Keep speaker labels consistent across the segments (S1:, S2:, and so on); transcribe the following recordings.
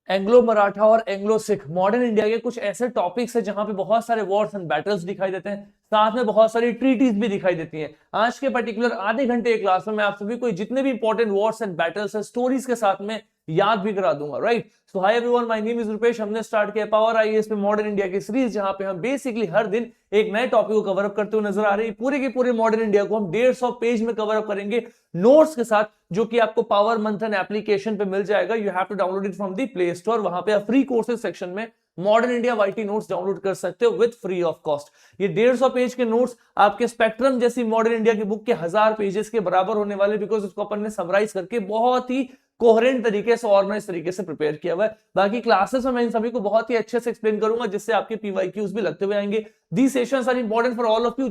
S1: Anglo Maratha और Anglo Sikh modern India के कुछ ऐसे टॉपिक्स है जहां पे बहुत सारे वॉर्स एंड बैटल्स दिखाई देते हैं, साथ में बहुत सारी ट्रीटीज भी दिखाई देती हैं। आज के पर्टिकुलर आधे घंटे की क्लास में मैं आप सभी को जितने भी इंपॉर्टेंट वॉर्स एंड बैटल्स है स्टोरीज के साथ में याद भी करा दूंगा। Right, so hi everyone, my name is Rupesh. हमने स्टार्ट किया पावर आईएएस पे मॉडर्न इंडिया की सीरीज, जहां पे हम बेसिकली हर दिन एक नए टॉपिक को कवर अप करते हुए नजर आ रहे हैं। पूरे के पूरे मॉडर्न इंडिया को हम 150 पेज में कवर अप करेंगे नोट्स के साथ, जो कि आपको पावर मंथन एप्लीकेशन पे मिल जाएगा। You have to download it from the play store. वहां पे आप फ्री कोर्सेज सेक्शन में modern India YT notes download कर सकते हो विद फ्री ऑफ कॉस्ट। ये 150 पेज के नोट्स आपके स्पेक्ट्रम जैसी मॉडर्न इंडिया की बुक के 1000 पेजेस के बराबर होने वाले, बिकॉज उसको अपन ने समराइज करके बहुत ही कोहेरेंट तरीके से, ऑर्गेनाइज तरीके से प्रिपेयर किया हुआ है। बाकी क्लासेस में मैं इन सभी को बहुत ही अच्छे से एक्सप्लेन करूंगा, जिससे आपके पीवाईक्यूज भी लगते हुए आएंगे। The sessions are important for all of you.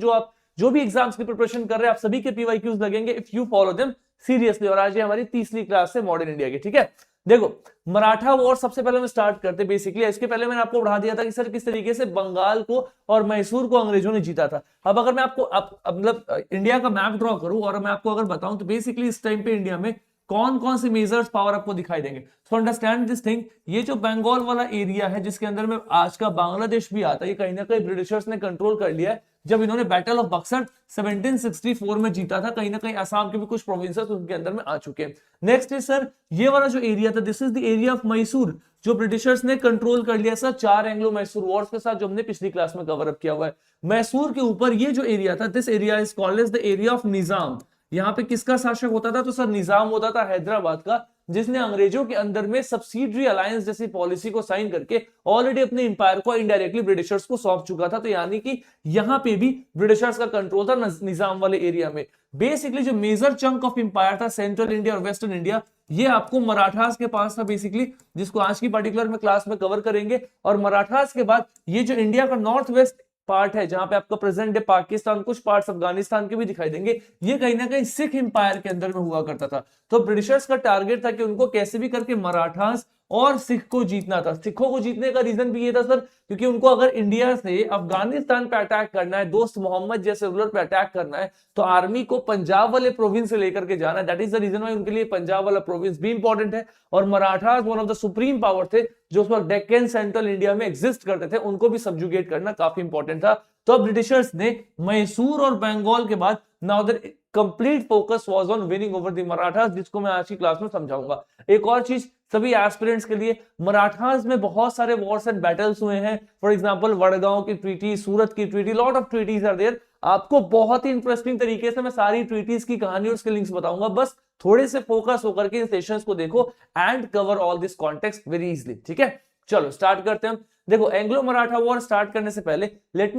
S1: जो भी एग्जाम्स की प्रिपरेशन कर रहे हैं, आप सभी के पीवाईक्यूज लगेंगे if you follow them seriously. और आज ये हमारी तीसरी क्लास है मॉडर्न इंडिया की। ठीक है, देखो मराठा वॉर सबसे पहले हम स्टार्ट करते बेसिकली। इसके पहले मैंने आपको बढ़ा दिया था कि सर किस तरीके से बंगाल को और मैसूर को अंग्रेजों ने जीता था। अब अगर मैं आपको मतलब इंडिया का मैप ड्रॉ करूं और मैं आपको अगर बताऊं तो बेसिकली इस टाइम पे इंडिया में कौन कौन से मेजर्स पावर आपको दिखाई देंगे। सो अंडरस्टैंड दिस थिंग, ये जो बंगाल वाला एरिया है जिसके अंदर में आज का बांग्लादेश भी आता है, ये कहीं ना कहीं ब्रिटिशर्स ने कंट्रोल कर लिया है जब इन्होंने बैटल ऑफ बक्सर 1764 में जीता था। कहीं ना कहीं असम के भी कुछ प्रोविंसेस उनके अंदर में आ चुके हैं। नेक्स्ट इज सर, ये वाला जो एरिया था, this is the area of Mysore, जो ब्रिटिशर्स ने कंट्रोल कर लिया सर 4 एंग्लो मैसूर वॉर्स के साथ, जो हमने पिछली क्लास में कवर अप किया हुआ है। मैसूर के ऊपर ये जो एरिया था, this area is called as the area of Nizam. यहाँ पे किसका शासक होता था? तो सर निजाम होता था हैदराबाद का, जिसने अंग्रेजों के अंदर में सब्सिडरी अलायंस जैसी पॉलिसी को साइन करके ऑलरेडी अपने इंपायर को इनडायरेक्टली ब्रिटिशर्स को सौंप चुका था। तो यानी कि यहां पे भी ब्रिटिशर्स का कंट्रोल था निजाम वाले एरिया में। बेसिकली जो मेजर चंक ऑफ इंपायर था सेंट्रल इंडिया और वेस्टर्न इंडिया, ये आपको मराठास के पास था बेसिकली, जिसको आज की पर्टिकुलर में क्लास में कवर करेंगे। और मराठास के बाद ये जो इंडिया का नॉर्थ वेस्ट पार्ट है, जहां पे आपका प्रेजेंट डे पाकिस्तान, कुछ पार्ट्स अफगानिस्तान के भी दिखाई देंगे, ये कहीं ना कहीं सिख इंपायर के अंदर में हुआ करता था। तो ब्रिटिशर्स का टारगेट था कि उनको कैसे भी करके मराठास और सिख को जीतना था। सिखों को जीतने का रीजन भी ये था सर, क्योंकि उनको अगर इंडिया से अफगानिस्तान पे अटैक करना है, दोस्त मोहम्मद जैसे रूलर पे अटैक करना है, तो आर्मी को पंजाब वाले प्रोविंस से लेकर के जाना है। That is the reason why उनके लिए पंजाब वाला प्रोविंस भी इंपॉर्टेंट है। और Marathas one of the supreme power थे, जो उस वक्त डेक्कन सेंट्रल इंडिया में एग्जिस्ट करते थे, उनको भी सब्जुगेट करना काफी इंपॉर्टेंट था। तो ब्रिटिशर्स ने मैसूर और बंगाल के बाद now there complete focus was on winning over the Marathas, जिसको मैं आज की क्लास में समझाऊंगा। एक और चीज सभी एस्पिरेंट्स के लिए, मराठास में बहुत सारे वॉर्स एंड बैटल्स हुए हैं। फॉर एग्जांपल वडगांव की ट्रीटी, सूरत की treaty, lot of treaties are there. आपको बहुत ही इंटरेस्टिंग तरीके से मैं सारी ट्रीटीज की कहानी और उसके लिंक्स बताऊंगा। बस थोड़े से फोकस होकर के इन सेशंस को देखो and cover all this context very easily. ठीक है, चलो स्टार्ट करते हैं। देखो एंग्लो मराठा वॉर स्टार्ट करने से पहले let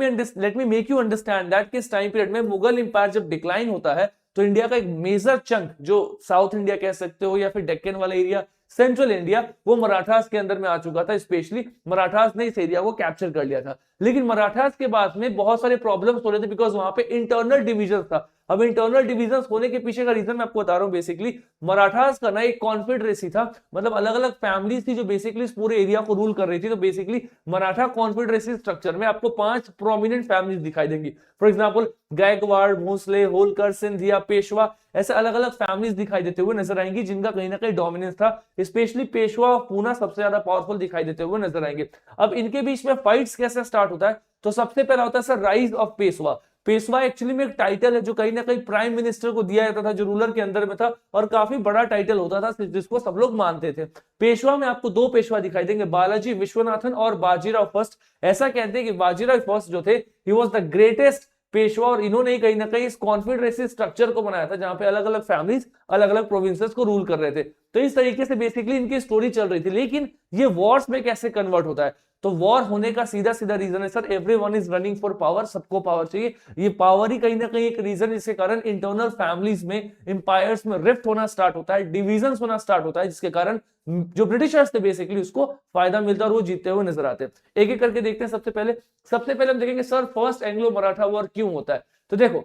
S1: me make you understand that कि इस टाइम पीरियड में मुगल इंपायर जब डिक्लाइन होता है, तो इंडिया का एक मेजर चंक, जो साउथ इंडिया कह सकते हो या फिर डेक्कन वाला एरिया, सेंट्रल इंडिया, वो मराठास के अंदर में आ चुका था। स्पेशली मराठास ने इस एरिया को कैप्चर कर लिया था। लेकिन मराठास के बाद में बहुत सारे प्रॉब्लम्स हो रहे थे, बिकॉज वहां पे इंटरनल डिविजन था। अब इंटरनल डिविजन होने के पीछे का रीजन मैं आपको बता रहा हूं। बेसिकली मराठास का ना एक कॉन्फेडरेसी था, मतलब अलग अलग फैमिलीज थी जो बेसिकली इस पूरे एरिया को रूल कर रही थी। तो बेसिकली मराठा कॉन्फेडरेसी स्ट्रक्चर में आपको 5 प्रोमिनेंट फैमिलीज दिखाई देंगी। फॉर एग्जांपल गायकवाड़, भोसले, होलकर, सिंधिया, पेशवा, ऐसे अलग अलग फैमिलीज दिखाई देते हुए नजर आएंगी, जिनका कहीं ना कहीं डोमिनेंस था। स्पेशली पेशवा और पूना सबसे ज्यादा पावरफुल दिखाई देते हुए नजर आएंगे। अब इनके बीच में फाइट्स कैसे स्टार्ट होता है? तो सबसे पहला होता है sir rise of Peshwa. Peshwa actually में एक टाइटल है जो कहीं ना कहीं प्राइम मिनिस्टर को दिया जाता था, जो रूलर के अंदर में था, और काफी बड़ा टाइटल होता था जिसको सब लोग मानते थे। पेशवा में आपको 2 पेशवा दिखाई देंगे, बालाजी विश्वनाथन और बाजीराव फर्स्ट। ऐसा कहते हैं कि बाजीराव फर्स्ट जो थे, he was the greatest Peshwa, और इन्होंने कहीं ना कहीं इस कॉन्फेडरेसी स्ट्रक्चर को बनाया था, जहां पे अलग अलग फैमिलीज अलग अलग प्रोविंसेस को रूल कर रहे थे। तो इस तरीके से बेसिकली इनकी स्टोरी चल रही थी। लेकिन ये वॉर्स में कैसे कन्वर्ट होता है? तो वॉर होने का सीधा सीधा रीजन है sir, everyone is running for power, सबको पावर चाहिए। ये पावर ही कहीं ना कहीं एक रीजन, जिसके कारण इंटरनल फैमिलीज में, इंपायर्स में रिफ्ट होना स्टार्ट होता है, डिविजन्स होना स्टार्ट होता है, जिसके कारण जो ब्रिटिशर्स थे बेसिकली उसको फायदा मिलता है और वो जीतते हुए नजर आते हैं। एक एक करके देखते हैं। सबसे पहले हम देखेंगे sir first Anglo Maratha war क्यों होता है। तो देखो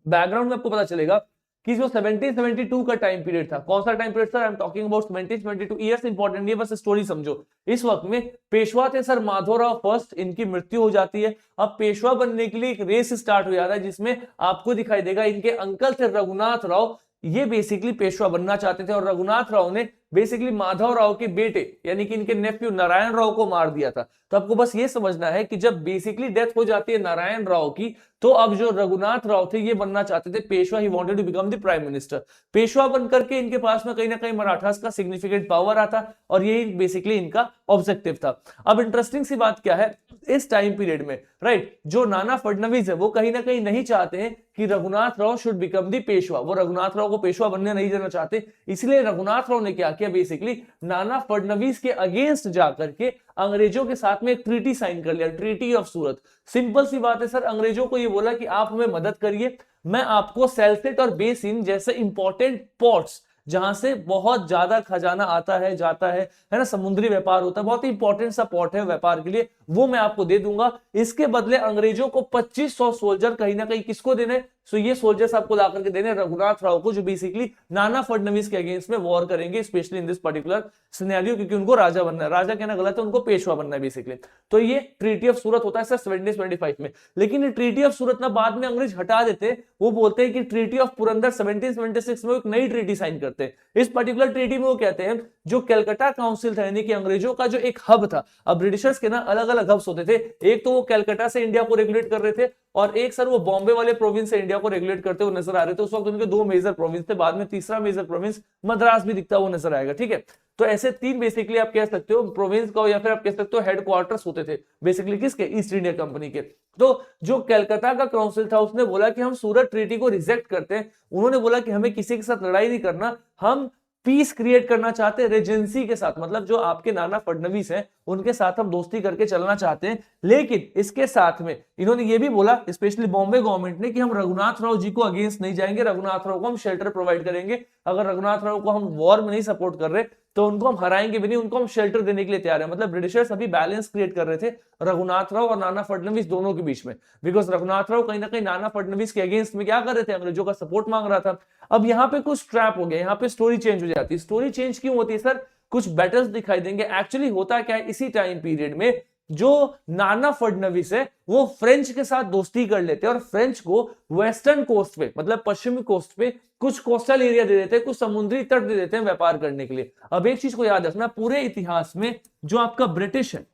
S1: बैकग्राउंड में आपको पता चलेगा कि जो 1772 का टाइम पीरियड था, कौन सा time period sir? I am talking about 1772 years. Important नहीं है, बस स्टोरी समझो। इस वक्त में पेशवा थे सर माधवराव फर्स्ट, इनकी मृत्यु हो जाती है। अब पेशवा बनने के लिए एक रेस स्टार्ट हो जाता है, जिसमें आपको दिखाई देगा इनके अंकल थे रघुनाथ राव, ये बेसिकली पेशवा बनना चाहते थे, और रघुनाथ राव ने बेसिकली माधव राव के बेटे यानी कि इनके नेफ्यू नारायण राव को मार दिया था। तो आपको बस ये समझना है कि जब बेसिकली डेथ हो जाती है नारायण राव की, तो अब जो रघुनाथ राव थे ये बनना चाहते थे Peshwa, he wanted to become the prime minister. Peshwa बनकर के इनके पास में कहीं ना कहीं मराठास का सिग्निफिकेंट पावर आता और यही बेसिकली इनका ऑब्जेक्टिव था। अब इंटरेस्टिंग सी बात क्या है, इस टाइम पीरियड में राइट जो नाना फडणवीस है वो कहीं ना कहीं नहीं चाहते हैं कि Raghunath Rao should become the Peshwa, वो रघुनाथ राव को पेशवा बनने नहीं देना चाहते। इसलिए रघुनाथ राव ने क्या किया, बेसिकली नाना फडणवीस के अगेंस्ट जाकर के अंग्रेजों के साथ में एक ट्रीटी साइन कर लिया, ट्रीटी ऑफ सूरत। सिंपल सी बात है सर, अंग्रेजों को ये बोला कि आप हमें मदद करिए, मैं आपको सेल्सेट और बेसिन जैसे इंपॉर्टेंट पोर्ट्स जहां से बहुत ज्यादा खजाना आता है जाता है ना, समुद्री व्यापार होता है, बहुत ही इंपॉर्टेंट सा पोर्ट है व्यापार के लिए, वो मैं आपको दे दूंगा। इसके बदले अंग्रेजों को 2500 सोल्जर कहीं ना कहीं किसको देने, सो ये सोल्जर्स आपको ला करके देने रघुनाथ राव को, जो बेसिकली नाना फडणवीस के अगेंस्ट में वॉर करेंगे, specially in this particular scenario, क्योंकि उनको राजा बनना है, राजा कहना गलत है, उनको पेशवा बनना है बेसिकली। तो ये ट्रीटी ऑफ सूरत होता है सर 1725 में। लेकिन ये ट्रीटी ऑफ सूरत ना बाद में अंग्रेज हटा देते, वो बोलते हैं कि ट्रीटी ऑफ पुरंदर 1776 में एक नई ट्रीटी साइन करते हैं। इस पर्टिकुलर ट्रीटी में वो कहते हैं जो कलकत्ता काउंसिल था यानी कि अंग्रेजों का जो एक हब था, अब ब्रिटिशर्स के ना अलग अलग हब्स होते थे, एक तो वो कलकत्ता से इंडिया को रेगुलेट कर रहे थे और एक सर वो बॉम्बे वाले प्रोविंस से इंडिया को रेगुलेट करते हुए नजर आ रहे थे। उस वक्त उनके दो मेजर प्रोविंस थे, बाद में तीसरा मेजर प्रोविंस मद्रास भी दिखता हुआ नजर आएगा, ठीक है। तो ऐसे तीन बेसिकली आप कह सकते हो प्रोविंस का, या फिर आप कह सकते हो हेडक्वार्टर्स होते थे बेसिकली किसके, ईस्ट इंडिया कंपनी के। तो जो कलकत्ता का काउंसिल था उसने बोला कि हम सूरत ट्रीटी को रिजेक्ट करते हैं। उन्होंने बोला कि हमें किसी के साथ लड़ाई नहीं करना, हम पीस क्रिएट करना चाहते हैं रेजेंसी के साथ, मतलब जो आपके नाना फडणवीस हैं उनके साथ हम दोस्ती करके चलना चाहते हैं। लेकिन इसके साथ में इन्होंने ये भी बोला, स्पेशली बॉम्बे गवर्नमेंट ने, कि हम रघुनाथ राव जी को अगेंस्ट नहीं जाएंगे, रघुनाथ राव को हम शेल्टर प्रोवाइड करेंगे। अगर रघुनाथ राव को हम वॉर में नहीं सपोर्ट कर रहे तो उनको हम हराएंगे भी नहीं, उनको हम शेल्टर देने के लिए तैयार है। मतलब ब्रिटिशर्स अभी बैलेंस क्रिएट कर रहे थे रघुनाथ राव और नाना फडणवीस दोनों के बीच में, बिकॉज रघुनाथ राव कहीं ना कहीं नाना फडणवीस के अगेंस्ट में क्या कर रहे थे, अंग्रेजों का सपोर्ट मांग रहा था। अब यहाँ पे कुछ ट्रैप हो गया, यहाँ पे स्टोरी चेंज हो जाती है। स्टोरी चेंज क्यों होती है सर, कुछ बैटल्स दिखाई देंगे। एक्चुअली होता क्या है, इसी टाइम पीरियड में जो नाना फडणवीस है वो फ्रेंच के साथ दोस्ती कर लेते हैं और फ्रेंच को वेस्टर्न कोस्ट पे, मतलब पश्चिमी कोस्ट पे कुछ कोस्टल एरिया दे देते हैं, कुछ समुद्री तट दे देते हैं व्यापार करने के लिए। अब एक चीज को याद रखना, पूरे इतिहास में जो आपका ब्रिटिश है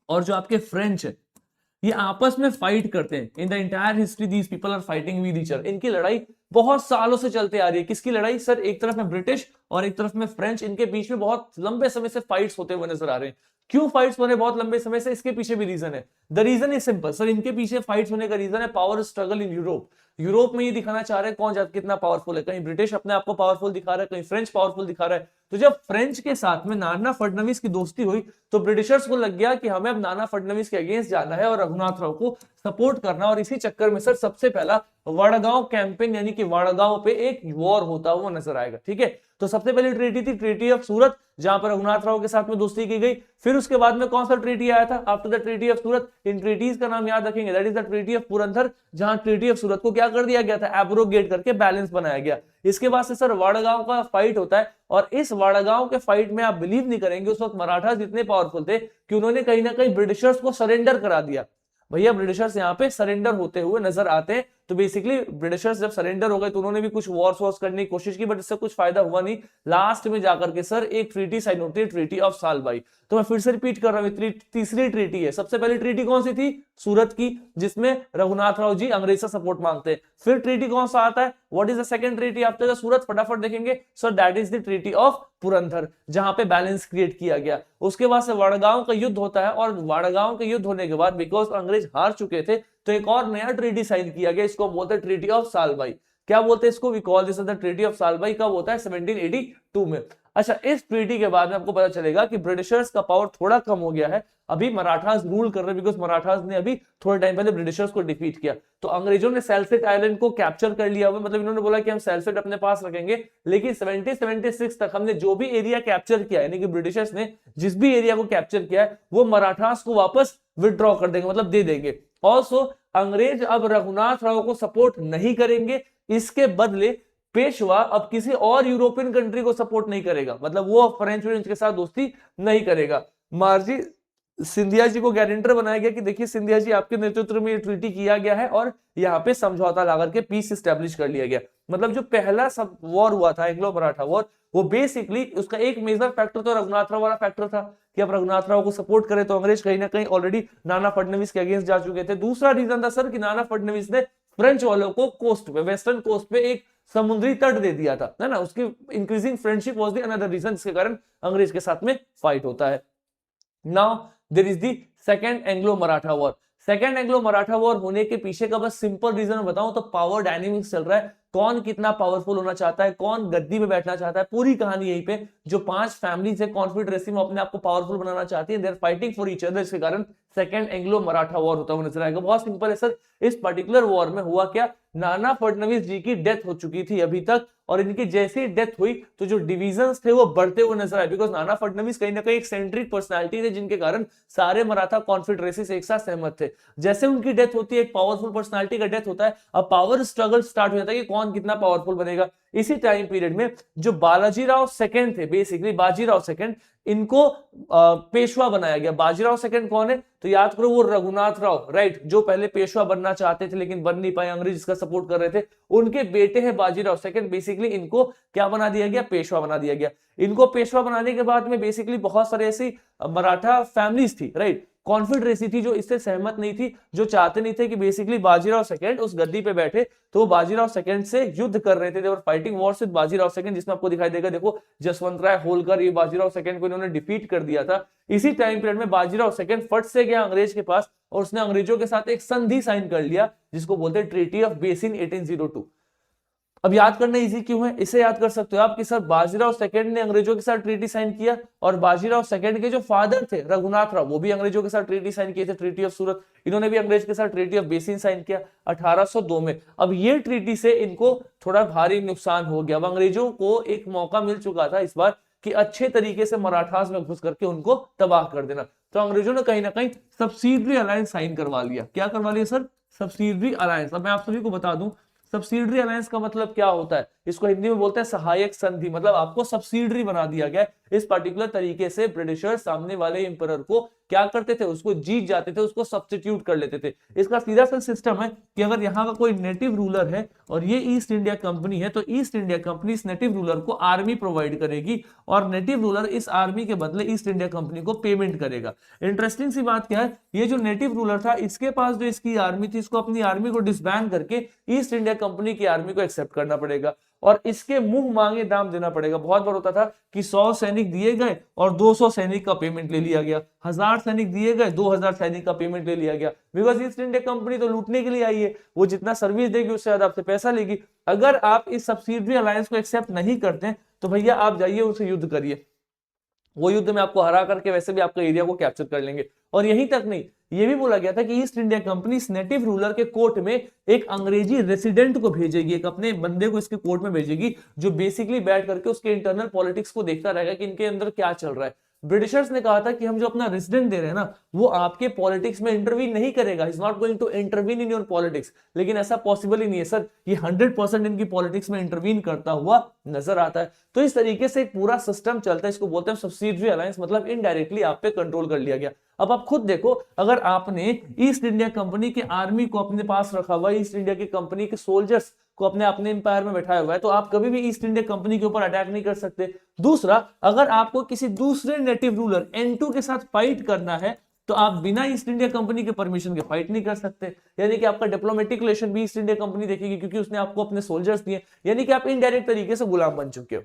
S1: और जो आपके फ्रेंच है ये आपस में फाइट करते हैं। In the entire history these people are fighting with each other. इनकी लड़ाई बहुत सालों से चलते आ रही है। किसकी लड़ाई सर, एक तरफ में ब्रिटिश और एक तरफ में फ्रेंच, इनके बीच में बहुत लंबे समय से फाइट्स होते हुए नजर आ रहे हैं। क्यों फाइट्स हो रहे हैं बहुत लंबे समय से, इसके पीछे भी रीजन है। The reason is simple sir, इनके पीछे फाइट्स होने का रीजन है power struggle in Europe. Europe में ये दिखाना चाह रहे हैं कौन कितना पावरफुल है, कहीं ब्रिटिश अपने आप को पावरफुल दिखा रहा है, कहीं फ्रेंच पावरफुल दिखा रहा है। तो जब फ्रेंच के साथ में नाना फडणवीस की दोस्ती हुई तो ब्रिटिशर्स को लग गया कि हमें अब नाना फडणवीस के अगेंस्ट जाना है और रघुनाथ राव को सपोर्ट करना। और इसी चक्कर में सर सबसे पहला वड़गांव कैंपेन यानी कि वड़गांव पे एक वॉर होता हुआ नजर आएगा, ठीक है। तो सबसे पहली ट्रीटी थी ट्रीटी ऑफ सूरत, जहां पर रघुनाथ राव के साथ में दोस्ती की गई। फिर उसके बाद में कौन सा ट्रीटी आया था after the treaty of Surat, इन ट्रीटीज का नाम याद रखेंगे, that is the treaty of Purandar, जहां ट्रीटी ऑफ सूरत को क्या कर दिया गया था, एब्रोगेट करके बैलेंस बनाया गया। इसके बाद से सर वड़गांव का फाइट होता है और इस वड़गांव के फाइट में आप बिलीव नहीं करेंगे उस वक्त मराठा जितने पावरफुल थे कि उन्होंने कहीं ना कहीं ब्रिटिशर्स को सरेंडर करा दिया। भैया ब्रिटिशर्स यहाँ पे सरेंडर होते हुए नजर आते हैं। तो बेसिकली ब्रिटिशर्स जब सरेंडर हो गए तो उन्होंने भी कुछ वॉर्स करने की कोशिश की, बट इससे कुछ फायदा हुआ नहीं। लास्ट में जाकर के सर एक ट्रीटी साइन होती है, ट्रीटी ऑफ सालबाई। तो मैं फिर से रिपीट कर रहा हूँ, तीसरी ट्रीटी है। सबसे पहली ट्रीटी कौन सी थी, सूरत की, जिसमें रघुनाथ राव जी अंग्रेज से सपोर्ट मांगते हैं। फिर ट्रीटी कौन सा आता है, what is the second treaty after the Surat, फटाफट देखेंगे। So that is the treaty of Purandar, जहां पे बैलेंस क्रिएट किया गया। उसके बाद से वड़गांव का युद्ध होता है और वड़गांव के युद्ध होने के बाद बिकॉज अंग्रेज हार चुके थे तो एक और नया ट्रीटी साइन किया गया, इसको बोलते हैं ट्रीटी ऑफ सालबाई। क्या बोलते हैं इसको, we call this the treaty of Salbai. कब होता है, 1782 में। अच्छा, इस ट्रीटी के बाद में आपको पता चलेगा कि ब्रिटिशर्स का पावर थोड़ा कम हो गया है, अभी मराठास रूल कर रहे हैं, बिकॉज मराठास ने अभी थोड़े टाइम पहले ब्रिटिशर्स को डिफीट किया। तो अंग्रेजों ने सेल्सेट आइलैंड को कैप्चर कर लिया हुआ, मतलब इन्होंने बोला कि हम सेल्सेट अपने पास रखेंगे, लेकिन 1776 तक हमने जो भी एरिया कैप्चर किया है, यानी कि ब्रिटिशर्स ने जिस भी एरिया को कैप्चर किया है वो मराठास को वापस विड्रॉ कर देंगे, मतलब दे देंगे। ऑल्सो अंग्रेज अब रघुनाथ राव को सपोर्ट नहीं करेंगे, इसके बदले पेशवा अब किसी और यूरोपियन कंट्री को सपोर्ट नहीं करेगा, मतलब वो फ्रेंच के साथ दोस्ती नहीं करेगा। मार्जी सिंधिया जी को गारंटर बनाया गया कि देखिए सिंधिया जी आपके नेतृत्व में ये ट्रीटी किया गया है और यहाँ पे समझौता ला करके पीस स्टैब्लिश कर लिया गया। मतलब जो पहला सब वॉर हुआ था एंग्लो मराठा वॉर, वो बेसिकली उसका एक मेजर फैक्टर तो रघुनाथ राव वाला फैक्टर था कि अब रघुनाथ राव को सपोर्ट करे तो अंग्रेज कहीं ना कहीं ऑलरेडी नाना फडणवीस के अगेंस्ट जा चुके थे। दूसरा रीजन था सर कि नाना फडणवीस ने फ्रेंच वालों को कोस्ट पे, वेस्टर्न कोस्ट पे एक समुद्री तट दे दिया था, है ना। उसकी increasing friendship was the another reason जिसके कारण अंग्रेज के साथ में फाइट होता है। Now there is the second Anglo Maratha war. Second Anglo Maratha war होने के पीछे का बस सिंपल रीजन बताऊं तो पावर डायनेमिक्स चल रहा है, कौन कितना पावरफुल होना चाहता है, कौन गद्दी पे बैठना चाहता है, पूरी कहानी यहीं पे। जो 5 फैमिलीज है कॉन्फेडरेसी में अपने आप को पावरफुल बनाना चाहती है, they are fighting for each other, इसके कारण सेकंड एंग्लो मराठा वॉर होता हुआ नजर आएगा। बहुत सिंपल है सर, इस पर्टिकुलर वॉर में हुआ क्या, नाना फडणवीस जी की डेथ हो चुकी थी अभी तक, और इनकी जैसे ही डेथ हुई तो जो डिविजन्स थे वो बढ़ते हुए नजर आए, बिकॉज नाना फडणवीस कहीं ना कहीं एक सेंट्रिक पर्सनालिटी थे जिनके कारण सारे मराठा कॉन्फेडरेसी से एक साथ सहमत थे। जैसे उनकी डेथ होती है, एक पावरफुल पर्सनालिटी का डेथ होता है, अब पावर स्ट्रगल स्टार्ट हो जाता है कि कौन कितना पावरफुल बनेगा। इसी टाइम पीरियड में जो बालाजीराव सेकंड थे, बेसिकली बाजीराव सेकंड, इनको पेशवा बनाया गया। बाजीराव सेकंड कौन है तो याद करो, वो रघुनाथ राव, राइट, जो पहले पेशवा बनना चाहते थे लेकिन बन नहीं पाए, अंग्रेज इसका सपोर्ट कर रहे थे, उनके बेटे हैं बाजीराव सेकंड। बेसिकली इनको क्या बना दिया गया, पेशवा बना दिया गया। इनको पेशवा बनाने के बाद में बेसिकली बहुत सारे ऐसी मराठा फैमिलीज थी, राइट, कॉन्फेडरेसी थी, जो इससे सहमत नहीं थी, जो चाहते नहीं थे कि बेसिकली बाजीराव सेकंड उस गद्दी पे बैठे, तो वो बाजीराव सेकंड से युद्ध कर रहे थे। They were fighting war with Bajirao second, जिसमें आपको दिखाई देगा, देखो जसवंत राय होलकर, ये बाजीराव सेकंड को इन्होंने डिफीट कर दिया था। इसी टाइम पीरियड में बाजीराव सेकंड फट से गया अंग्रेज के पास और उसने अंग्रेजों के साथ एक संधि साइन कर लिया जिसको बोलते हैं ट्रीटी ऑफ बेसिन 1802। अब याद करना इजी क्यों है, इसे याद कर सकते हो आप कि सर बाजीराव सेकंड ने अंग्रेजों के साथ ट्रीटी साइन किया, और बाजीराव सेकंड के जो फादर थे रघुनाथ राव, वो भी अंग्रेजों के साथ ट्रीटी साइन किए थे, ट्रीटी ऑफ सूरत। इन्होंने भी अंग्रेज के साथ ट्रीटी ऑफ बेसिन साइन किया 1802 में। अब ये ट्रीटी से इनको थोड़ा भारी नुकसान हो गया। अब अंग्रेजों को एक मौका मिल चुका था इस बार कि अच्छे तरीके से मराठास में घुस करके उनको तबाह कर देना, तो अंग्रेजों ने कहीं ना कहीं सब्सिडरी अलायंस साइन करवा लिया। क्या करवा लिया सर, सब्सिडरी अलायंस। अब मैं आप सभी को बता दूं, सब्सिडरी अलायंस का मतलब क्या होता है, इसको हिंदी में बोलते हैं सहायक संधि। मतलब आपको सब्सिडरी बना दिया गया। इस पर्टिकुलर तरीके से ब्रिटिशर्स सामने वाले इंपरर को क्या करते थे, उसको जीत जाते थे, उसको सब्स्टिट्यूट कर लेते थे। इसका सीधा सा सिस्टम है कि अगर यहाँ का कोई नेटिव रूलर है और ये ईस्ट इंडिया कंपनी है, तो ईस्ट इंडिया कंपनी इस नेटिव रूलर को आर्मी प्रोवाइड करेगी और नेटिव रूलर इस आर्मी के बदले ईस्ट इंडिया कंपनी को पेमेंट करेगा। इंटरेस्टिंग सी बात क्या है, ये जो नेटिव रूलर था, इसके पास जो इसकी आर्मी थी, इसको अपनी आर्मी को डिसबैंड करके ईस्ट इंडिया कंपनी की आर्मी को एक्सेप्ट करना पड़ेगा और इसके मुंह मांगे दाम देना पड़ेगा। बहुत बार होता था कि 100 सैनिक दिए गए और 200 सैनिक का पेमेंट ले लिया गया, 1000 सैनिक दिए गए, 2000 सैनिक का पेमेंट ले लिया गया, बिकॉज ईस्ट इंडिया कंपनी तो लूटने के लिए आई है, वो जितना सर्विस देगी उससे ज्यादा आपसे पैसा लेगी। अगर आप इस सब्सिडरी अलायंस को एक्सेप्ट नहीं करते तो भैया आप जाइए उनसे युद्ध करिए, वो युद्ध में आपको हरा करके वैसे भी आपका एरिया को कैप्चर कर लेंगे। और यही तक नहीं, ये भी बोला गया था कि ईस्ट इंडिया कंपनी इस नेटिव रूलर के कोर्ट में एक अंग्रेजी रेसिडेंट को भेजेगी, एक अपने बंदे को इसके कोर्ट में भेजेगी, जो बेसिकली बैठ करके उसके इंटरनल पॉलिटिक्स को देखता रहेगा कि इनके अंदर क्या चल रहा है। ब्रिटिशर्स ने कहा था कि हम जो अपना रेसिडेंट दे रहे हैं ना, वो आपके पॉलिटिक्स में इंटरवीन नहीं करेगा, is not going to intervene in your politics. लेकिन ऐसा पॉसिबल ही नहीं है सर, ये 100% इनकी पॉलिटिक्स में इंटरवीन करता हुआ नजर आता है। तो इस तरीके से एक पूरा सिस्टम चलता है, इसको बोलते हैं सब्सिडरी अलायंस, मतलब इनडायरेक्टली आप पे कंट्रोल कर लिया गया। अब आप खुद देखो, अगर आपने ईस्ट इंडिया कंपनी की आर्मी को अपने पास रखा हुआ, ईस्ट इंडिया की कंपनी के सोल्जर्स को अपने एम्पायर में बैठाया हुआ है, तो आप कभी भी ईस्ट इंडिया कंपनी के ऊपर अटैक नहीं कर सकते। दूसरा, अगर आपको किसी दूसरे नेटिव रूलर N2 के साथ फाइट करना है तो आप बिना ईस्ट इंडिया कंपनी के परमिशन के फाइट नहीं कर सकते, यानी कि आपका डिप्लोमेटिक रिलेशन भी ईस्ट इंडिया कंपनी देखेगी क्योंकि उसने आपको अपने सोल्जर्स दिए, यानी कि आप इनडायरेक्ट तरीके से गुलाम बन चुके हो।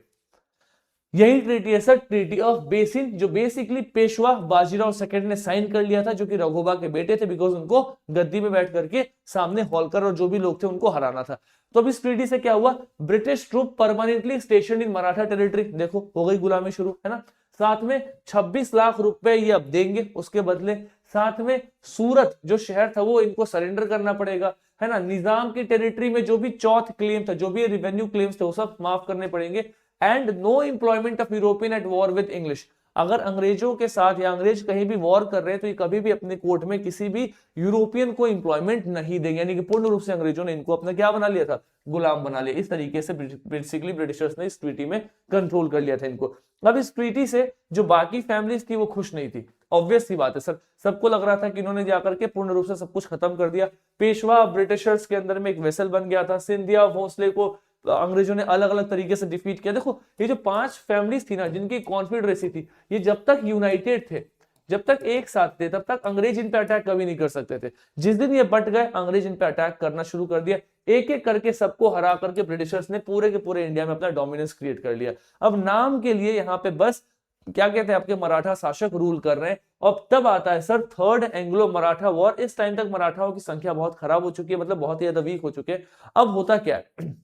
S1: यही ट्रीटी है सर, ट्रीटी ऑफ बेसिन, जो बेसिकली पेशवा बाजीराव सेकंड ने साइन कर लिया था, जो कि रघुबा के बेटे थे, बिकॉज उनको गद्दी में बैठ करके सामने होलकर और जो भी लोग थे उनको हराना था। तो अब इस ट्रीटी से क्या हुआ, British troop permanently station in Maratha territory, देखो हो गई गुलामी शुरू, है ना। साथ में 26 लाख रुपए ये अब देंगे उसके बदले, साथ में सूरत जो शहर था वो इनको सरेंडर करना पड़ेगा, है ना। निजाम की टेरिटरी में जो भी चौथ क्लेम था, जो भी रेवेन्यू क्लेम्स थे, वो सब माफ करने पड़ेंगे। And know employment of European at war with English. अगर अंग्रेजों के साथ या अंग्रेज कहीं भी वॉर कर रहे हैं तो ये कभी भी अपने कोर्ट में किसी भी यूरोपियन को एम्प्लॉयमेंट नहीं देंगे, यानी कि पूर्ण रूप से अंग्रेजों ने इनको अपना क्या बना लिया था, गुलाम बना लिया। इस तरीके से बेसिकली ब्रिटिशर्स ने इस ट्रीटी में कंट्रोल कर लिया था इनको। अब इस ट्रीटी से जो बाकी फैमिलीज थी वो खुश नहीं थी, ऑब्वियस सी बात है सर, सबको लग रहा था कि इन्होंने जाकर के पूर्ण रूप से सब कुछ खत्म कर दिया। पेशवा ब्रिटिशर्स के अंदर में एक वेसल बन गया था। सिंधिया भोसले को अंग्रेजों ने अलग अलग तरीके से डिफीट किया। देखो ये जो 5 फैमिलीज थी ना जिनकी कॉन्फेडरेसी थी, ये जब तक यूनाइटेड थे, जब तक एक साथ थे, तब तक अंग्रेज इन पे अटैक कभी नहीं कर सकते थे। जिस दिन ये बट गए, अंग्रेज इन पे अटैक करना शुरू कर दिया। एक एक करके सबको हरा करके ब्रिटिशर्स ने पूरे के पूरे इंडिया में अपना डोमिनेंस क्रिएट कर लिया। अब नाम के लिए यहाँ पे बस क्या कहते हैं, आपके मराठा शासक रूल कर रहे हैं। और तब आता है sir third Anglo Maratha war. इस टाइम तक मराठाओं की संख्या बहुत खराब हो चुकी है, मतलब बहुत ही ज्यादा वीक हो चुके हैं। अब होता क्या है,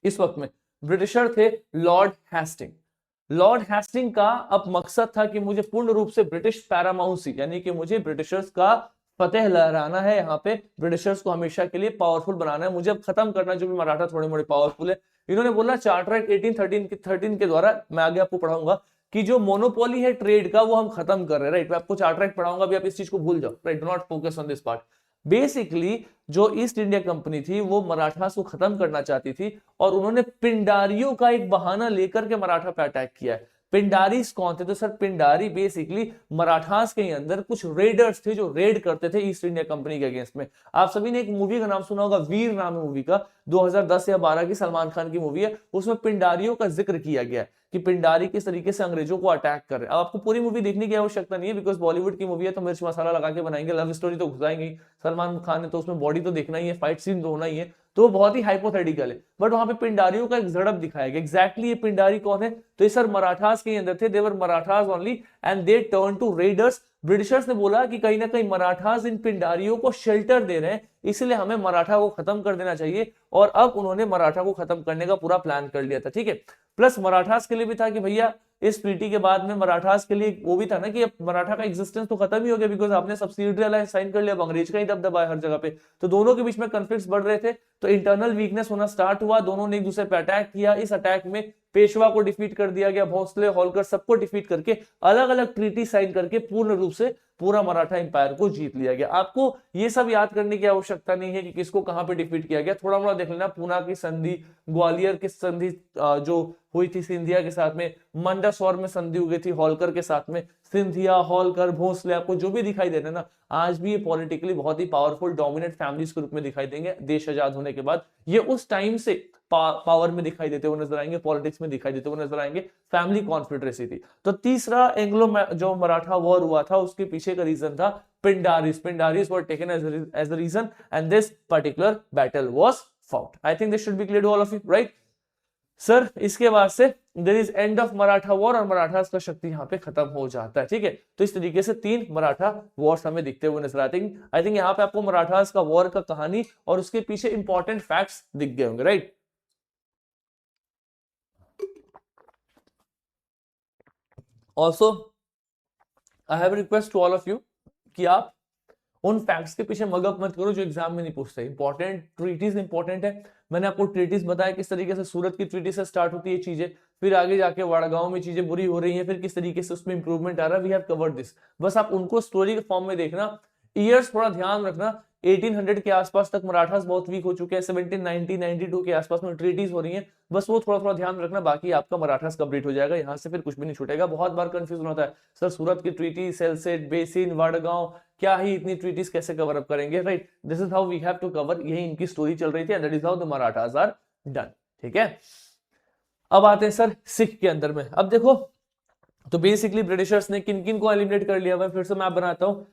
S1: इस वक्त में ब्रिटिशर थे लॉर्ड हेस्टिंग। लॉर्ड हेस्टिंग का अब मकसद था कि मुझे पूर्ण रूप से ब्रिटिश पैरामाउंसी, यानी कि मुझे ब्रिटिशर्स का फतेह लहराना है, यहाँ पे ब्रिटिशर्स को हमेशा के लिए पावरफुल बनाना है, मुझे अब खत्म करना जो भी मराठा थोड़े मोड़े पावरफुल है। इन्होंने बोला चार्टर एक्ट 1813 के द्वारा, मैं आगे आपको पढ़ाऊंगा कि जो मोनोपोली है ट्रेड का वो हम खत्म कर रहे हैं, राइट। मैं आपको चार्टर एक्ट पढ़ाऊंगा, अभी आप इस चीज को भूल जाओ, right, do not focus on this part. Basically जो ईस्ट इंडिया कंपनी थी वो मराठास को खत्म करना चाहती थी, और उन्होंने पिंडारियों का एक बहाना लेकर के मराठा पे अटैक किया है। पिंडारीज कौन थे, तो सर पिंडारी बेसिकली मराठास के अंदर कुछ रेडर्स थे जो रेड करते थे ईस्ट इंडिया कंपनी के अगेंस्ट में। आप सभी ने एक मूवी का नाम सुना होगा, वीर नाम है मूवी का, 2010 या 12 की सलमान खान की मूवी है। उसमें पिंडारियों का जिक्र किया गया है कि पिंडारी किस तरीके से अंग्रेजों को अटैक कर रहे हैं। अब आपको पूरी मूवी देखने की आवश्यकता नहीं है, बिकॉज बॉलीवुड की मूवी है तो मिर्च मसाला लगा के बनाएंगे, लव स्टोरी तो घुसाएंगे, सलमान खान ने तो उसमें बॉडी तो देखना ही है, फाइट सीन तो होना ही है, तो वो बहुत ही हाइपोथेटिकल है। बट वहां पे पिंडारियों का एक झड़प दिखाया गया। एग्जैक्टली ये पिंडारी कौन है, तो ये सर मराठास के अंदर थे, they were Marathas only and they turn to raiders. Britishers ने बोला कि कहीं ना कहीं मराठास इन पिंडारियों को शेल्टर दे रहे हैं, इसलिए हमें मराठा को खत्म कर देना चाहिए, और अब उन्होंने मराठा को खत्म करने का पूरा प्लान कर लिया था, ठीक है। प्लस मराठास के लिए भी था कि भैया इस ट्रीटी के बाद में मराठास के लिए वो भी था ना कि अब मराठा का एग्जिस्टेंस तो खत्म ही हो गया, बिकॉज आपने सब्सिडी अलायंस साइन कर लिया, अब अंग्रेज का ही दबदबा है हर जगह पे, तो दोनों के बीच में कॉन्फ्लिक्ट्स बढ़ रहे थे, तो इंटरनल वीकनेस होना स्टार्ट हुआ, दोनों ने एक दूसरे पे अटैक किया। इस अटैक में पेशवा को डिफीट कर दिया गया, भोसले होलकर सबको डिफीट करके अलग अलग ट्रीटी साइन करके पूर्ण रूप से पूरा मराठा एम्पायर को जीत लिया गया। आपको ये सब याद करने की आवश्यकता नहीं है कि किसको कहां पे डिफीट किया गया, थोड़ा मोड़ा देख लेना, पूना की संधि, ग्वालियर की संधि जो हुई थी सिंधिया के साथ में, मंडसौर में संधि हुई थी होलकर के साथ में, सिंधिया होलकर भोसले आपको जो भी दिखाई दे रहे ना, आज भी ये पॉलिटिकली बहुत ही पावरफुल डोमिनेट फैमिलीज के रूप में दिखाई देंगे देश आजाद होने के बाद। ये उस टाइम से पावर में दिखाई देते हुए नजर आएंगे, पॉलिटिक्स में दिखाई देते हुए नजर आएंगे, फैमिली कॉन्फेडरेसी थी। तो तीसरा एंग्लो जो मराठा वॉर हुआ था उसके पीछे का रीजन था Pindaris. Pindaris were taken as the reason and this particular battle was fought. I think this should be clear to all of you, right? Sir इसके बाद से there is end of Maratha war, और मराठास का शक्ति यहाँ पे खत्म हो जाता है, ठीक है। तो इस तरीके से 3 मराठा वॉर्स हमें दिखते हुए नजर आते हैं। आई थिंक यहाँ पे आपको मराठास का वॉर का कहानी और उसके पीछे इंपॉर्टेंट फैक्ट्स दिख गए होंगे, right. Also I have request to all of you कि आप उन फैक्ट्स के पीछे मगअप मत करो जो एग्जाम में नहीं पूछते। इंपॉर्टेंट ट्रीटीज इंपॉर्टेंट है, मैंने आपको ट्रीटीज बताया किस तरीके से सूरत की ट्रीटी से स्टार्ट होती है चीजें, फिर आगे जाके वड़गांव में चीजें बुरी हो रही हैं, फिर किस तरीके से उसमें इंप्रूवमेंट आ रहा है। वी हैव कवर्ड दिस, बस आप उनको स्टोरी के फॉर्म में देखना, ईयर्स थोड़ा ध्यान रखना। 1800 के आसपास तक मराठास बहुत वीक हो चुके हैं, 1790 92 के आसपास में ट्रीटीज हो रही हैं, बस वो थोड़ा थोड़ा ध्यान रखना, बाकी आपका मराठास कंप्लीट हो जाएगा, यहाँ से फिर कुछ भी नहीं छूटेगा। बहुत बार कंफ्यूजन होता है सर सूरत की ट्रीटी, सेलसेट, बेसिन, वड़गांव, क्या ही इतनी ट्रीटीज कैसे कवर अप करेंगे, right. This is how we have to cover, यही इनकी स्टोरी चल रही थी and that is how the Marathas are done, ठीक है। अब आते हैं सर सिख के अंदर में। अब देखो तो बेसिकली ब्रिटिशर्स ने किन किन को एलिमिनेट कर लिया, मैं फिर से मैप बनाता हूं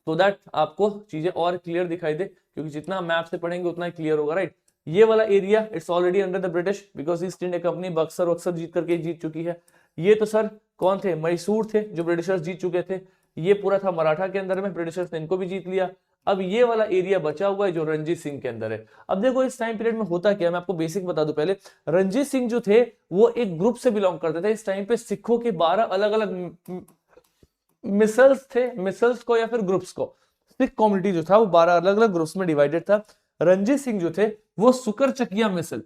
S1: so दैट आपको चीजें और क्लियर दिखाई दे, क्योंकि जितना हम मैप से पढ़ेंगे उतना ही क्लियर होगा, राइट। ये वाला area it's already under the British, because East India company Buxar Buxar जीत करके जीत चुकी है। ये तो सर कौन थे, मैसूर थे जो ब्रिटिशर्स जीत चुके थे। ये पूरा था मराठा के अंदर में, ब्रिटिशर्स ने इनको भी जीत लिया। अब ये वाला एरिया बचा हुआ है जो रंजीत सिंह के अंदर है। अब देखो इस टाइम पीरियड में होता क्या, मैं आपको बेसिक बता दूं पहले। रंजीत सिंह जो थे वो एक ग्रुप से बिलोंग करते थे। इस टाइम पे सिखों के 12 अलग अलग मिसल्स थे, मिसल्स को या फिर ग्रुप्स को, सिख कम्युनिटी जो था वो 12 अलग अलग ग्रुप्स में डिवाइडेड था। रंजीत सिंह जो थे वो सुकर चकिया मिसल,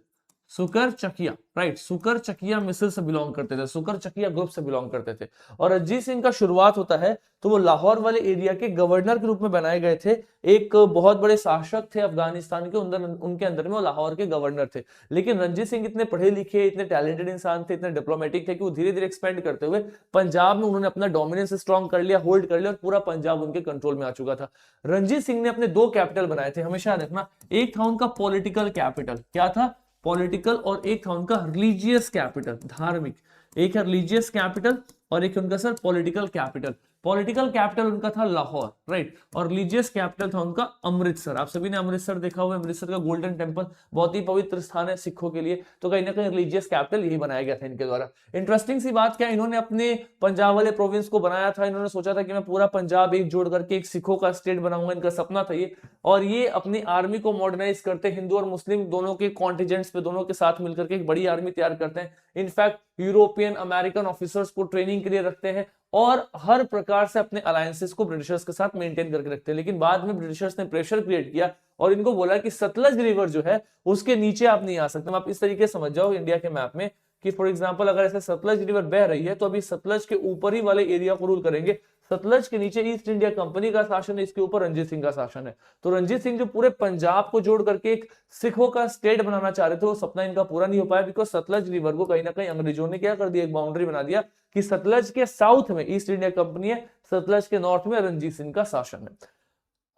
S1: सुकर चकिया, राइट, सुकर चकिया मिसल से बिलोंग करते थे, सुकर चकिया ग्रुप से बिलोंग करते थे। और रणजीत सिंह का शुरुआत होता है तो वो लाहौर वाले एरिया के गवर्नर के रूप में बनाए गए थे। एक बहुत बड़े शासक थे अफगानिस्तान के अंदर, उनके अंदर में वो लाहौर के गवर्नर थे। लेकिन रणजीत सिंह इतने पढ़े लिखे, इतने टैलेंटेड इंसान थे, इतने डिप्लोमेटिक थे कि वो धीरे धीरे एक्सपेंड करते हुए पंजाब में उन्होंने अपना डोमिनेंस स्ट्रॉन्ग कर लिया, होल्ड कर लिया, और पूरा पंजाब उनके कंट्रोल में आ चुका था। रणजीत सिंह ने अपने दो कैपिटल बनाए थे, हमेशा याद रखना। एक था उनका पॉलिटिकल कैपिटल, क्या था, पॉलिटिकल, और एक था उनका रिलीजियस कैपिटल, धार्मिक। एक है रिलीजियस कैपिटल और एक उनका sir political capital. Political capital उनका था लाहौर, राइट, और रिलीजियस कैपिटल था उनका अमृतसर। आप सभी ने अमृतसर देखा हुआ है, अमृतसर का गोल्डन टेंपल बहुत ही पवित्र स्थान है सिखों के लिए, तो कहीं ना कहीं रिलीजियस कैपिटल यही बनाया गया था इनके द्वारा। इंटरेस्टिंग सी बात क्या, इन्होंने अपने पंजाब वाले प्रोविंस को बनाया था, इन्होंने सोचा था कि मैं पूरा पंजाब एक जोड़ करके एक सिखों का स्टेट बनाऊंगा, इनका सपना था ये। और ये अपनी आर्मी को मॉडर्नाइज करते, हिंदू और मुस्लिम दोनों के कॉन्टिजेंट्स पे, दोनों के साथ मिलकर के एक बड़ी आर्मी तैयार करते हैं। इनफैक्ट यूरोपियन अमेरिकन ऑफिसर्स को ट्रेनिंग के लिए रखते हैं और हर प्रकार से अपने अलायंसेस को ब्रिटिशर्स के साथ मेंटेन करके रखते हैं। लेकिन बाद में ब्रिटिशर्स ने प्रेशर क्रिएट किया और इनको बोला कि सतलज रिवर जो है उसके नीचे आप नहीं आ सकते। आप इस तरीके से समझ जाओ इंडिया के मैप में कि फॉर एग्जांपल अगर ऐसे सतलज रिवर बह रही है तो अभी सतलज के ऊपर ही वाले एरिया को रूल करेंगे, सतलज के नीचे ईस्ट इंडिया कंपनी का शासन है, इसके ऊपर रंजीत सिंह का शासन है। तो रंजीत सिंह जो पूरे पंजाब को जोड़ करके एक सिखों का स्टेट बनाना चाह रहे थे, वो सपना इनका पूरा नहीं हो पाया, बिकॉज सतलज रिवर को कहीं ना कहीं अंग्रेजों ने क्या कर दिया, एक बाउंड्री बना दिया कि सतलज के साउथ में ईस्ट इंडिया कंपनी है, सतलज के नॉर्थ में रंजीत सिंह का शासन है।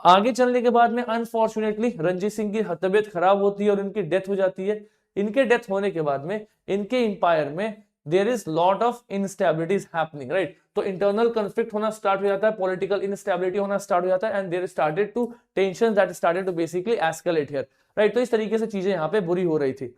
S1: आगे चलने के बाद में अनफॉर्चुनेटली रंजीत सिंह की तबियत खराब होती है और इनकी डेथ हो जाती है। इनके डेथ होने के बाद में इनके इंपायर में there is lot of instabilities happening, right. तो इंटरनल कॉन्फ्लिक्ट होना स्टार्ट हो जाता है, पॉलिटिकल इनस्टेबिलिटी होना स्टार्ट हो जाता है, and there started to tension that started to basically escalate here, right. तो इस तरीके से चीजें यहाँ पे बुरी हो रही थी।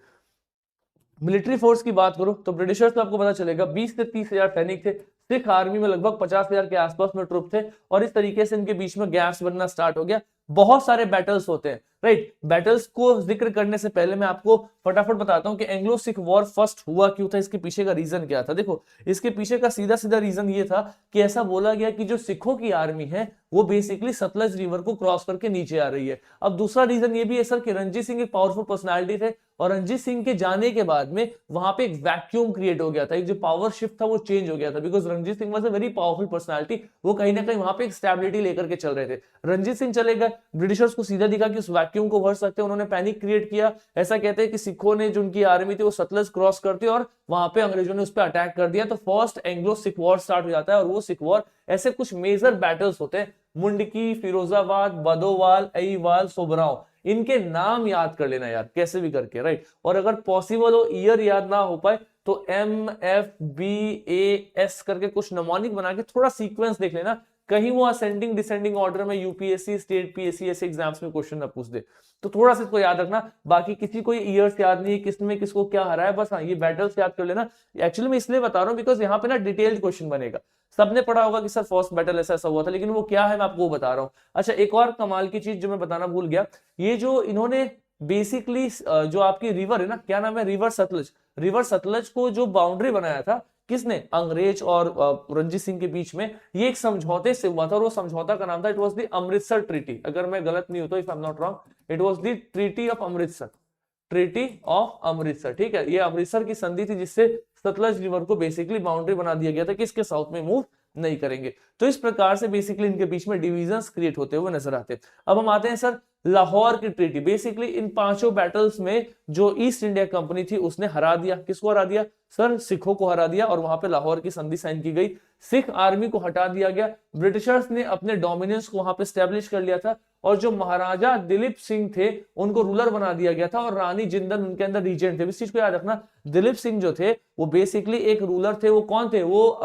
S1: मिलिट्री फोर्स की बात करो तो ब्रिटिशर्स तो आपको पता चलेगा 20 से 30 हजार सैनिक थे, सिख आर्मी में लगभग 50,000 के आसपास में ट्रुप थे, और इस तरीके से इनके बीच में गैप्स बनना स्टार्ट हो गया। बहुत सारे बैटल्स होते हैं, राइट। बैटल्स को जिक्र करने से पहले मैं आपको फटाफट बताता हूं कि एंग्लो सिख वॉर फर्स्ट हुआ क्यों था, इसके पीछे का रीजन क्या था। देखो, इसके पीछे का सीधा सीधा रीजन ये था कि ऐसा बोला गया कि जो सिखों की आर्मी है वो बेसिकली सतलज रिवर को क्रॉस करके नीचे आ रही है। अब दूसरा रीजन ये भी है सर कि रणजीत सिंह एक पावरफुल पर्सनालिटी थे, और रणजीत सिंह के जाने के बाद में वहां पे एक वैक्यूम क्रिएट हो गया था, एक जो पावर शिफ्ट था वो चेंज हो गया था, because Ranjit Singh was a very powerful personality. वो कहीं ना कहीं वहां पे एक स्टेबिलिटी लेकर के चल रहे थे। रणजीत सिंह चले गए, ब्रिटिशर्स को सीधा दिखा कि उस वैक्यूम को भर सकते हैं, उन्होंने पैनिक क्रिएट किया। ऐसा कहते हैं कि सिखों ने, जो उनकी आर्मी थी, वो सतलज क्रॉस करती और वहां पे अंग्रेजों ने उस पर अटैक कर दिया। तो first Anglo Sikh war start हो जाता है, और वो सिख वॉर ऐसे कुछ मेजर बैटल्स होते हैं, मुंडकी, फिरोजाबाद, बदोवाल, अईवाल, सोबराव, इनके नाम याद कर लेना यार कैसे भी करके, राइट। और अगर पॉसिबल हो ईयर याद ना हो पाए तो MFBAS करके कुछ नमोनिक बना के थोड़ा सीक्वेंस देख लेना, कहीं वो असेंडिंग डिसेंडिंग ऑर्डर में यूपीएससी, स्टेट पीएससी ऐसे एग्जाम्स में क्वेश्चन ना पूछ दे, तो थोड़ा सा इसको याद रखना। बाकी किसी को ईयर्स याद नहीं है, किसने किसको क्या हरा है, बस हाँ ये बैटल्स याद कर लेना। एक्चुअली मैं इसलिए बता रहा हूँ बिकॉज यहाँ पे ना डिटेल्ड क्वेश्चन बनेगा। सबने पढ़ा होगा कि सर फर्स्ट बैटल ऐसा ऐसा हुआ था, लेकिन वो क्या है मैं आपको वो बता रहा हूँ। अच्छा, एक और कमाल की चीज जो मैं बताना भूल गया, ये जो इन्होंने बेसिकली जो आपकी रिवर है ना, क्या नाम है, रिवर सतलज, रिवर सतलज को जो बाउंड्री बनाया था किसने, अंग्रेज और रंजीत सिंह के बीच में, ये एक समझौते से हुआ था, और वो समझौता का नाम था, it was the Amritsar treaty. अगर मैं गलत नहीं हूं तो, if I am not wrong, it was the treaty of Amritsar, treaty of Amritsar, ठीक है। ये अमृतसर की संधि थी जिससे सतलज रिवर को बेसिकली बाउंड्री बना दिया गया था कि इसके साउथ में मूव नहीं करेंगे। तो इस प्रकार से बेसिकली इनके बीच में डिविजन्स क्रिएट होते हुए नजर आते हैं। अब हम आते हैं सर लाहौर की ट्रीटी। बेसिकली इन पांचों बैटल्स में जो ईस्ट इंडिया कंपनी थी उसने हरा दिया, किसको हरा दिया सर, सिखों को हरा दिया, और वहां पे लाहौर की संधि साइन की गई, सिख आर्मी को हटा दिया गया, ब्रिटिशर्स ने अपने डोमिनेंस को वहां पे स्टैब्लिश कर लिया था, और जो महाराजा दिलीप सिंह थे उनको रूलर बना दिया गया था, और रानी जिंदन उनके अंदर रीजेंट थे। इस चीज को याद रखना, दिलीप सिंह जो थे वो बेसिकली एक रूलर थे। वो कौन थे, वो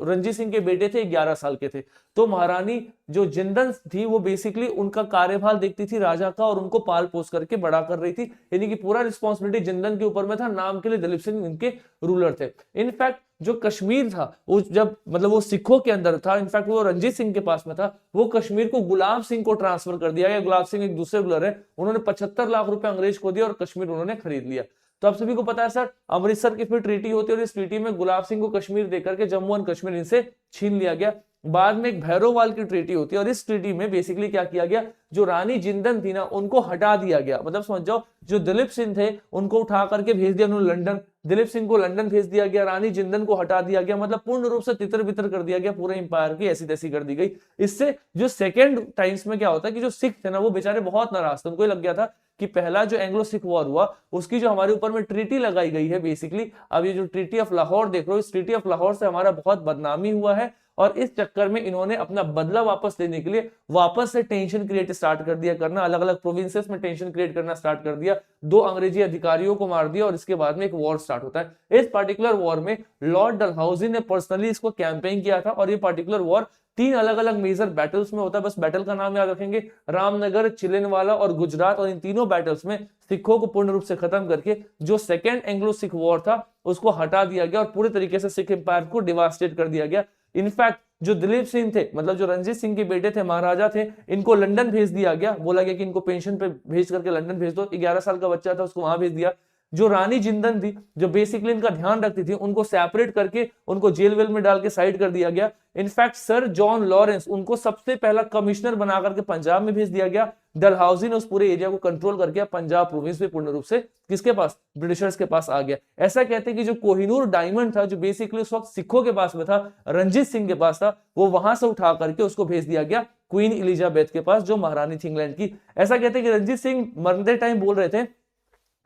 S1: रंजीत सिंह के बेटे थे, 11 साल के थे। तो महारानी जो जिंदन थी वो बेसिकली उनका कार्यभार देखती थी राजा का, और उनको पाल पोस करके बड़ा कर रही थी, यानी कि पूरा रिस्पॉन्सिबिलिटी जिंदन के ऊपर में था। नाम के लिए दिलीप सिंह इनके रूलर थे। इनफैक्ट जो कश्मीर था वो जब मतलब वो सिखों के अंदर था, इनफैक्ट वो रंजीत सिंह के पास में था, वो कश्मीर को गुलाब सिंह को ट्रांसफर कर दिया गया। गुलाब सिंह एक दूसरे रूलर है, उन्होंने 75 लाख रुपए अंग्रेज को दिया और कश्मीर उन्होंने खरीद लिया। तो आप सभी को पता है सर, अमृतसर की फिर ट्रीटी होती है, और इस ट्रीटी में गुलाब सिंह को कश्मीर देकर के जम्मू एंड कश्मीर इनसे छीन लिया गया। बाद में एक भैरोवाल की ट्रीटी होती है, और इस ट्रीटी में बेसिकली क्या किया गया, जो रानी जिंदन थी ना उनको हटा दिया गया। मतलब समझ जाओ, जो दिलीप सिंह थे उनको उठा करके भेज दिया उन्होंने लंदन, दिलीप सिंह को लंदन भेज दिया गया, रानी जिंदन को हटा दिया गया, मतलब पूर्ण रूप से तितर बितर कर दिया गया, पूरे इंपायर की ऐसी तैसी कर दी गई। इससे जो सेकेंड टाइम्स में क्या होता है कि जो सिख थे ना वो बेचारे बहुत नाराज थे, उनको लग गया था कि पहला जो एंग्लो सिख वॉर हुआ उसकी जो हमारे ऊपर में ट्रीटी लगाई गई है बेसिकली, अब ये जो ट्रीटी ऑफ लाहौर देख रहे हो, इस ट्रीटी ऑफ लाहौर से हमारा बहुत बदनामी हुआ है, और इस चक्कर में इन्होंने अपना बदला वापस लेने के लिए वापस से टेंशन क्रिएट स्टार्ट कर दिया करना, अलग अलग प्रोविंसेस में टेंशन क्रिएट करना स्टार्ट कर दिया, 2 अंग्रेजी अधिकारियों को मार दिया, और इसके बाद में एक वॉर स्टार्ट होता है। इस पर्टिकुलर वॉर में लॉर्ड डलहौजी ने पर्सनली इसको कैंपेन किया था, और ये पर्टिकुलर वॉर 3 अलग अलग मेजर बैटल्स में होता है, बस बैटल का नाम याद रखेंगे, रामनगर, चिलिनवाला और गुजरात, और इन तीनों बैटल्स में सिखों को पूर्ण रूप से खत्म करके जो सेकेंड एंग्लो सिख वॉर था उसको हटा दिया गया, और पूरे तरीके से सिख एम्पायर को डिवास्टेट कर दिया गया। इनफैक्ट जो दिलीप सिंह थे, मतलब जो रंजीत सिंह के बेटे थे, महाराजा थे, इनको लंदन भेज दिया गया, बोला गया कि इनको पेंशन पे भेज करके लंदन भेज दो, 11 साल का बच्चा था उसको वहां भेज दिया। जो रानी जिंदन थी जो बेसिकली इनका ध्यान रखती थी, उनको सेपरेट करके उनको जेल वेल में डाल के साइड कर दिया गया। इनफैक्ट सर जॉन लॉरेंस उनको सबसे पहला कमिश्नर बना करके पंजाब में भेज दिया गया। डलहौजी ने उस पूरे एरिया को कंट्रोल करके पंजाब प्रोविंस में पूर्ण रूप से किसके पास, ब्रिटिशर्स के पास आ गया। ऐसा कहते हैं कि जो कोहिनूर डायमंड था जो बेसिकली उस वक्त सिखों के पास में था, रंजीत सिंह के पास था, वो वहां से उठा करके उसको भेज दिया गया क्वीन एलिजाबेथ के पास जो महारानी थी इंग्लैंड की। ऐसा कहते हैं कि रंजीत सिंह मरते टाइम बोल रहे थे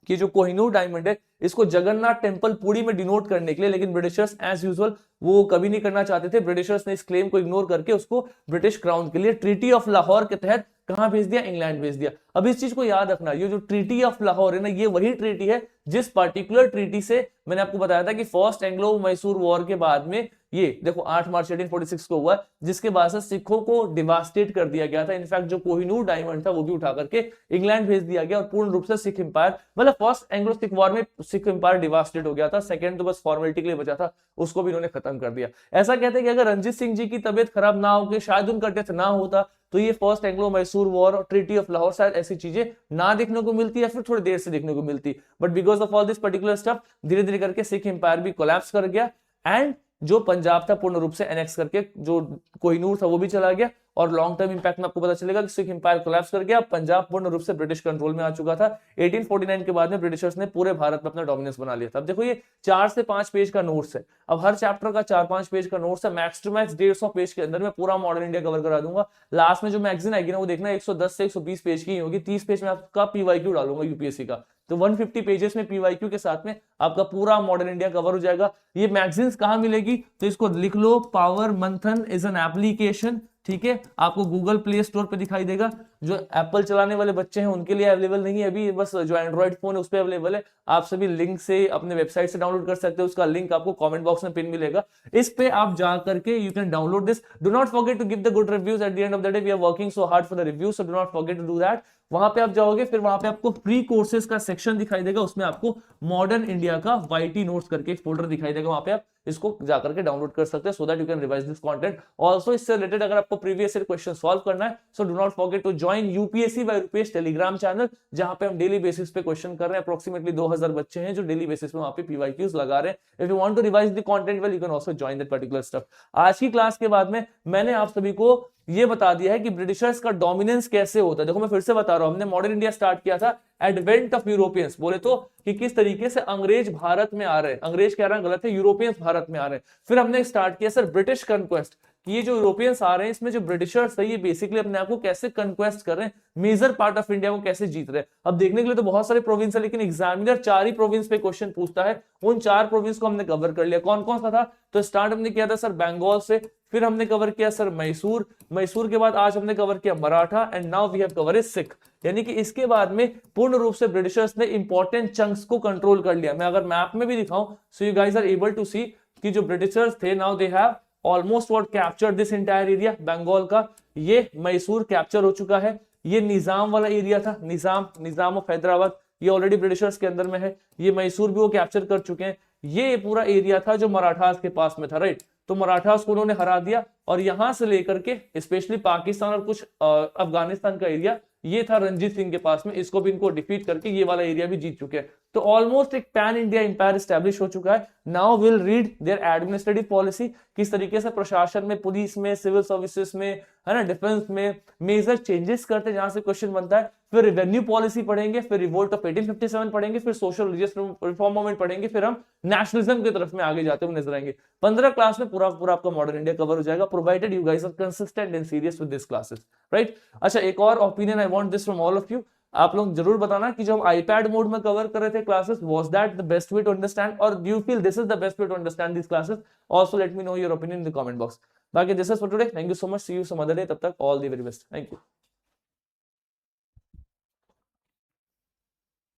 S1: कि जो कोहिनूर डायमंड है इसको जगन्नाथ टेंपल पुरी में डिनोट करने के लिए, लेकिन ब्रिटिशर्स एज यूजुअल वो कभी नहीं करना चाहते थे। ब्रिटिशर्स ने इस क्लेम को इग्नोर करके उसको ब्रिटिश क्राउन के लिए ट्रीटी ऑफ लाहौर के तहत कहां भेज दिया, इंग्लैंड भेज दिया। अब इस चीज को याद रखना, ये जो ट्रीटी ऑफ लाहौर है ना, ये वही ट्रीटी है जिस पार्टिकुलर ट्रीटी से मैंने आपको बताया था कि फर्स्ट एंग्लो मैसूर वॉर के बाद में ये देखो 8 मार्च 1846 को हुआ, जिसके बाद से सिखों को डिवास्टेट कर दिया गया था। इनफैक्ट जो कोहिनूर डायमंड था वो भी उठा करके इंग्लैंड भेज दिया गया, और पूर्ण रूप से सिख एम्पायर, मतलब फर्स्ट एंग्लो सिख वॉर में सिख एम्पायर डिवास्टेट हो गया था, सेकंड तो बस फॉर्मेलिटी के लिए बचा था, उसको भी इन्होंने खत्म कर दिया। ऐसा कहते हैं कि अगर रंजीत सिंह जी की तबीयत खराब ना होकर शायद उनका डेथ ना होता तो ये फर्स्ट एंग्लो मैसूर वॉर और ट्रीटी ऑफ लाहौर शायद ऐसी चीजें ना देखने को मिलती या फिर थोड़ी देर से देखने को मिलती, but because of all this particular stuff धीरे धीरे करके सिख एम्पायर भी कोलैप्स कर गया, एंड जो पंजाब था पूर्ण रूप से एनेक्स करके जो कोहिनूर था वो भी चला गया, और लॉन्ग टर्म इंपैक्ट में आपको पता चलेगा कि सिख एम्पायर कोलैप्स कर गया, पंजाब पूर्ण रूप से ब्रिटिश कंट्रोल में आ चुका था। 1849 के बाद में ब्रिटिशर्स ने पूरे भारत में अपना डोमिनेंस बना लिया था। अब देखो ये 4 से 5 पेज का नोट्स है, अब हर चैप्टर का 4-5 पेज का नोट्स है, मैक्स टू मैक्स 150 पेज के अंदर मैं पूरा मॉडर्न इंडिया कवर करा दूंगा। लास्ट में जो मैगजीन आएगी ना वो देखना 110 से 120 पेज की होगी, 30 पेज में आपका पीवाईक्यू डालूंगा यूपीएससी का, तो 150 पेजेस में पीवाईक्यू के साथ में आपका पूरा मॉडर्न इंडिया कवर हो जाएगा। ये मैगजीन्स कहां मिलेगी, तो इसको लिख लो, पावर मंथन इज एन एप्लीकेशन, ठीक है, आपको गूगल प्ले स्टोर पे दिखाई देगा। जो एप्पल चलाने वाले बच्चे हैं उनके लिए अवेलेबल नहीं है अभी, बस जो एंड्रॉइड फोन है उस पर अवेलेबल है। आप सभी लिंक से अपने वेबसाइट से डाउनलोड कर सकते हो, उसका लिंक आपको कमेंट बॉक्स में पिन मिलेगा, इस पे आप जा करके you can download this. Do not forget to give the good reviews at the end of the day, we are working so hard for the reviews, so do not forget to do that. वहां पे आप जाओगे, फिर वहां पे आपको free courses का section दिखाई देगा, उसमें आपको मॉडर्न इंडिया का वाईटी नोट्स करके एक फोल्डर दिखाई देगा, वहां पे आप इसको जाकर के डाउनलोड कर सकते हैं, so that you can revise this content. Also इससे रिलेटेड अगर आपको प्रीवियस ईयर क्वेश्चन सॉल्व करना है, so do not forget to join UPSC by Rupesh Telegram channel, जहां पे हम डेली बेसिस पे क्वेश्चन कर रहे हैं। अप्रोक्सीमेटली 2000 बच्चे हैं जो डेली बेसिस पे वहां पे पीवाईक्यूज लगा रहे हैं। If you want to revise the content well, you can also join that particular stuff. आज की क्लास के बाद में मैंने आप सभी को ये बता दिया है कि ब्रिटिशर्स का डोमिनेंस कैसे होता है। देखो मैं फिर से बता रहा हूं, हमने मॉडर्न इंडिया स्टार्ट किया था एडवेंट ऑफ यूरोपियंस, बोले तो कि किस तरीके से अंग्रेज भारत में आ रहे हैं, अंग्रेज कह रहा है गलत है, यूरोपियंस भारत में आ रहे हैं। फिर हमने स्टार्ट किया सर ब्रिटिश कंक्वेस्ट, कि ये जो यूरोपियंस आ रहे हैं इसमें जो ब्रिटिशर्स है ये बेसिकली अपने आप को कैसे कंक्वेस्ट कर रहे हैं, मेजर पार्ट ऑफ इंडिया को कैसे जीत रहे हैं। अब देखने के लिए तो बहुत सारे प्रोविंस है, लेकिन एग्जामिनर 4 ही प्रोविंस पे क्वेश्चन पूछता है, उन 4 प्रोविंस को हमने कवर कर लिया। कौन कौन सा था, तो स्टार्ट हमने किया था सर बंगाल से, फिर हमने कवर किया सर मैसूर, मैसूर के बाद आज हमने कवर किया Maratha, and now we have cover Sikh. यानी कि इसके बाद में पूर्ण रूप से ब्रिटिशर्स ने इंपॉर्टेंट चंक्स को कंट्रोल कर लिया। मैं अगर मैप में भी दिखाऊं, so you guys are able to see कि जो ब्रिटिशर्स थे now they have almost what captured this entire area. Bengal का ये मैसूर कैप्चर हो चुका है, ये निजाम वाला एरिया था, निजाम ऑफ हैदराबाद, ये ऑलरेडी ब्रिटिशर्स के अंदर में है, ये मैसूर भी वो कैप्चर कर चुके हैं। ये पूरा एरिया था जो मराठास के पास में था, राइट, तो मराठास को उन्होंने हरा दिया, और यहां से लेकर के स्पेशली पाकिस्तान और कुछ अफगानिस्तान का एरिया ये था रंजीत सिंह के पास में, इसको भी इनको डिफीट करके ये वाला एरिया भी जीत चुके हैं। तो ऑलमोस्ट एक पैन इंडिया एम्पायर स्टैब्लिश हो चुका है। Now will read there administrative policy, किस तरीके से प्रशासन में, पुलिस में, सिविल सर्विसेज में, है ना, डिफेंस में मेजर चेंजेस करते हैं जहां से क्वेश्चन बनता है। फिर रेवेन्यू पॉलिसी पढ़ेंगे, फिर रिवोल्ट ऑफ 1857 पढ़ेंगे, फिर सोशल रिलीजियस रिफॉर्म मूवमेंट पढ़ेंगे, फिर हम नेशनलिज्म की तरफ में आगे जाते हुए नजर आएंगे। 15 क्लास में पूरा पूरा आपका मॉडर्न इंडिया कवर हो जाएगा, provided you guys are consistent and serious with this classes, right. अच्छा, एक और opinion I want this from all of you, आप लोग जरूर बताना कि जब आईपैड मोड में कवर कर रहे थे classes, was that the best way to understand, और do you feel this is the best way to understand this classes? Also let me know your opinion in the comment box. बाकी this is for today, thank you so much, see you some other day, तब तक all the very best, thank you.